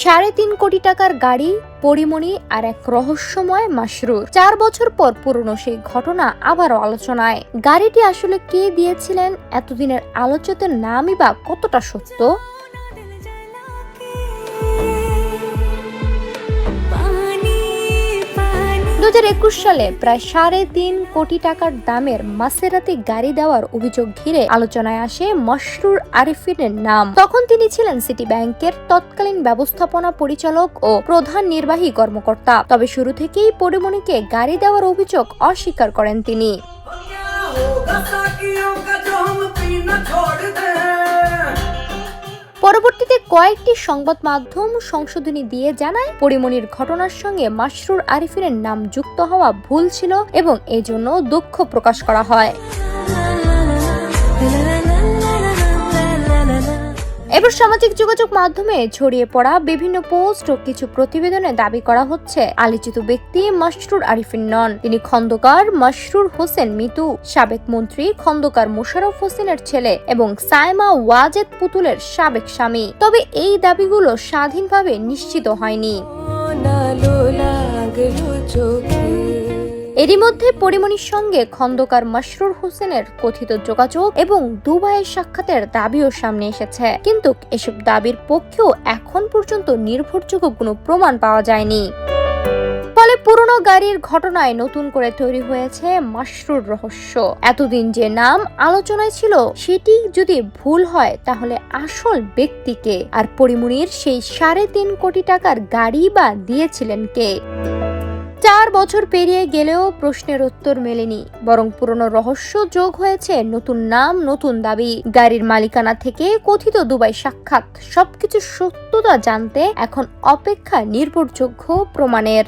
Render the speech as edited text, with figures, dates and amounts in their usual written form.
3.5 কোটি টাকার গাড়ি, পরিমণি আর এক রহস্যময় মাসরুর। 4 বছর পর পুরনো সেই ঘটনা আবারও আলোচনায়। গাড়িটি আসলে কে দিয়েছিলেন? এতদিনের আলোচিতের নামই বা কতটা সত্য? 2021 সালে প্রায় 3.5 কোটি টাকার দামের মাসেরাতি গাড়ি দেওয়ার অভিযোগ ঘিরে আলোচনায় আসে মাসরুর আরিফিনের নাম। তখন তিনি ছিলেন সিটি ব্যাংকের তৎকালীন ব্যবস্থাপনা পরিচালক ও প্রধান নির্বাহী কর্মকর্তা। তবে শুরু থেকেই পরিমণিকে গাড়ি দেওয়ার অভিযোগ অস্বীকার করেন তিনি। পরবর্তীতে কয়েকটি সংবাদ মাধ্যম সংশোধনী দিয়ে জানায়, পরিমণির ঘটনার সঙ্গে মাসরুর আরিফিনের নাম যুক্ত হওয়া ভুল ছিল এবং এজন্য দুঃখ প্রকাশ করা হয়। এবার সামাজিক যোগাযোগ মাধ্যমে ছড়িয়ে পড়া বিভিন্ন পোস্ট ও কিছু প্রতিবেদনে দাবি করা হচ্ছে, আলোচিত ব্যক্তি মাসরুর আরিফিন নন। তিনি খন্দকার মাসরুর হোসেন মিতু, সাবেক মন্ত্রী খন্দকার মোশাররফ হোসেনের ছেলে এবং সাইমা ওয়াজেদ পুতুলের সাবেক স্বামী। তবে এই দাবিগুলো স্বাধীনভাবে নিশ্চিত হয়নি। এরই মধ্যে পরিমণির সঙ্গে খন্দকার মাসরুর হোসেনের কথিত যোগাযোগ এবং দুবাইয়ের সাক্ষাতের দাবিও সামনে এসেছে, কিন্তু এসব দাবির পক্ষেও এখন পর্যন্ত নির্ভরযোগ্য কোনো প্রমাণ পাওয়া যায়নি। ফলে পুরনো গাড়ির ঘটনায় নতুন করে তৈরি হয়েছে মাসরুর রহস্য। এতদিন যে নাম আলোচনায় ছিল সেটি যদি ভুল হয় তাহলে আসল ব্যক্তিকে, আর পরিমণির সেই 3.5 কোটি টাকার গাড়ি বা দিয়েছিলেন কে? 4 বছর পেরিয়ে গেলেও প্রশ্নের উত্তর মেলেনি, বরং পুরনো রহস্য যোগ হয়েছে নতুন নাম, নতুন দাবি। গাড়ির মালিকানা থেকে কথিত দুবাই সাক্ষাৎ, সবকিছু সত্যতা জানতে এখন অপেক্ষা নির্ভরযোগ্য প্রমাণের।